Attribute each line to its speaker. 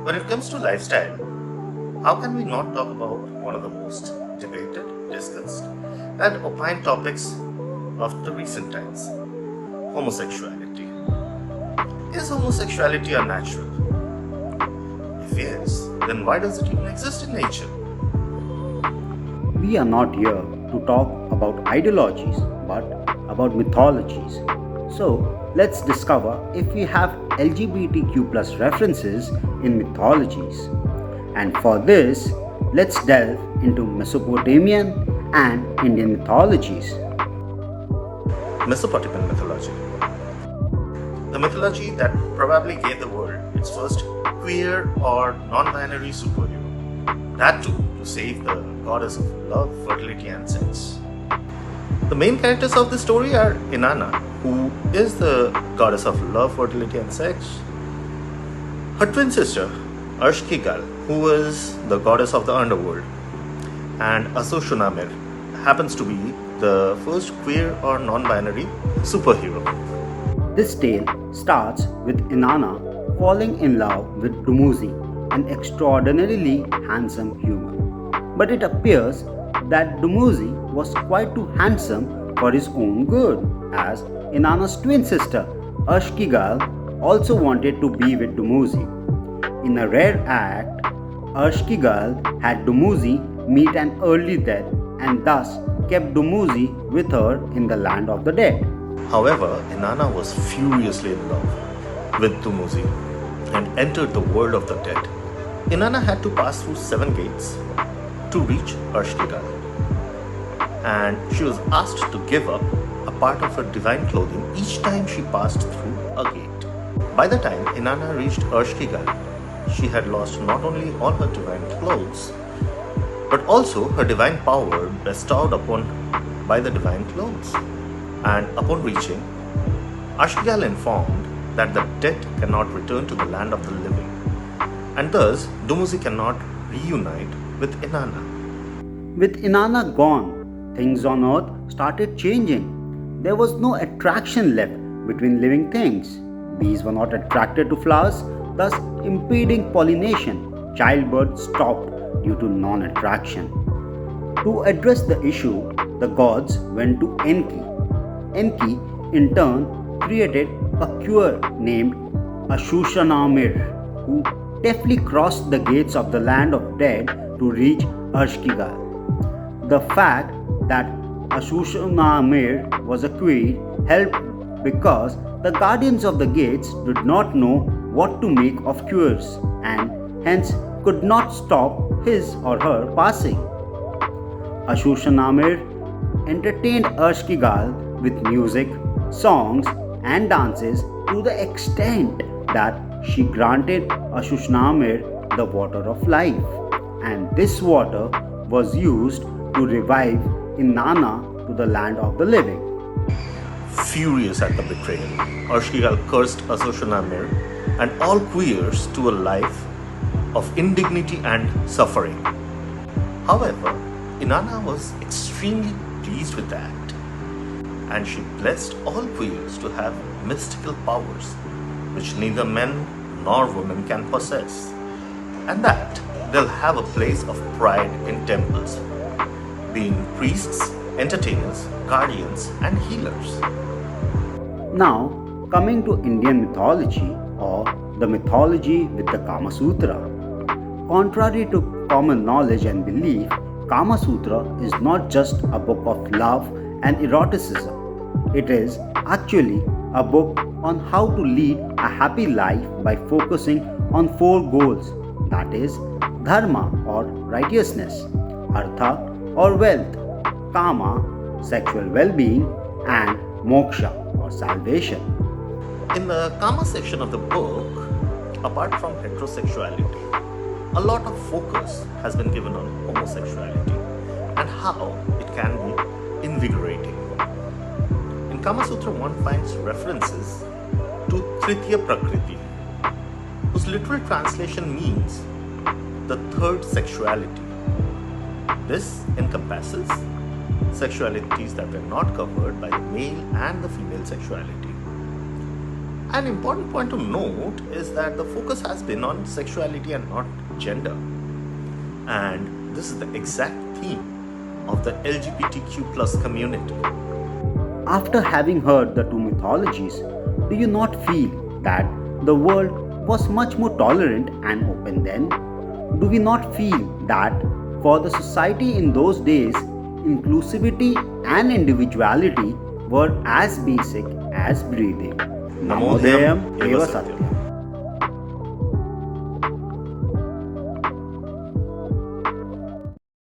Speaker 1: When it comes to lifestyle, how can we not talk about one of the most debated, discussed, and opined topics of the recent times, homosexuality? Is homosexuality unnatural? If yes, then why does it even exist in nature?
Speaker 2: We are not here to talk about ideologies but about mythologies. So let's discover if we have LGBTQ plus references in mythologies. And for this, let's delve into Mesopotamian and Indian mythologies.
Speaker 1: Mesopotamian mythology. The mythology that probably gave the world its first queer or non binary superhero. That too to save the goddess of love, fertility, and sex. The main characters of the story are Inanna, who is the goddess of love, fertility, and sex, her twin sister, Ashkigal, who is the goddess of the underworld, and Asoshunamir happens to be the first queer or non binary superhero.
Speaker 2: This tale starts with Inanna falling in love with Dumuzi, an extraordinarily handsome human. But it appears that Dumuzi was quite too handsome for his own good, as Inanna's twin sister, Ashkigal, also wanted to be with Dumuzi. In a rare act, Ashkigal had Dumuzi meet an early death and thus kept Dumuzi with her in the land of the dead.
Speaker 1: However, Inanna was furiously in love with Dumuzi and entered the world of the dead. Inanna had to pass through 7 gates to reach Ashkigal, and she was asked to give up a part of her divine clothing each time she passed through a gate. By the time Inanna reached Ashkigal, she had lost not only all her divine clothes, but also her divine power bestowed upon by the divine clothes. And upon reaching, Ashkigal informed that the dead cannot return to the land of the living, and thus Dumuzi cannot reunite with Inanna.
Speaker 2: With Inanna gone, things on earth started changing. There was no attraction left between living things. Bees were not attracted to flowers, thus impeding pollination. Childbirth stopped due to non attraction. To address the issue, the gods went to Enki. Enki, in turn, created a cure named Ashushanamir, who deftly crossed the gates of the land of dead to reach Ashkigal. The fact that Ashushanamir was a queen helped because the guardians of the gates did not know what to make of cures and hence could not stop his or her passing. Ashushanamir entertained Ashkigal with music, songs, and dances to the extent that she granted Ashushanamir the water of life, and this water was used to revive Inanna to the land of the living.
Speaker 1: Furious at the betrayal, Ashkigal cursed Asoshunamir and all queers to a life of indignity and suffering. However, Inanna was extremely pleased with the act, and she blessed all queers to have mystical powers which neither men nor women can possess, and that they'll have a place of pride in temples, being priests, entertainers, guardians, and healers.
Speaker 2: Now, coming to Indian mythology or the mythology with the Kama Sutra. Contrary to common knowledge and belief, Kama Sutra is not just a book of love and eroticism. It is actually a book on how to lead a happy life by focusing on 4 goals, that is, dharma or righteousness, artha or wealth, kama, sexual well being, and moksha or salvation.
Speaker 1: In the Kama section of the book, apart from heterosexuality, a lot of focus has been given on homosexuality and how it can be invigorating. In Kama Sutra, one finds references to Tritiya Prakriti, whose literal translation means the third sexuality. This encompasses sexualities that were not covered by the male and the female sexuality. An important point to note is that the focus has been on sexuality and not gender. And this is the exact theme of the LGBTQ plus community.
Speaker 2: After having heard the two mythologies, do you not feel that the world was much more tolerant and open then? Do we not feel that for the society in those days, inclusivity and individuality were as basic as breathing?
Speaker 1: Namodhyam
Speaker 2: Namodhyam
Speaker 1: eva
Speaker 2: eva
Speaker 1: satyam.
Speaker 2: satyam.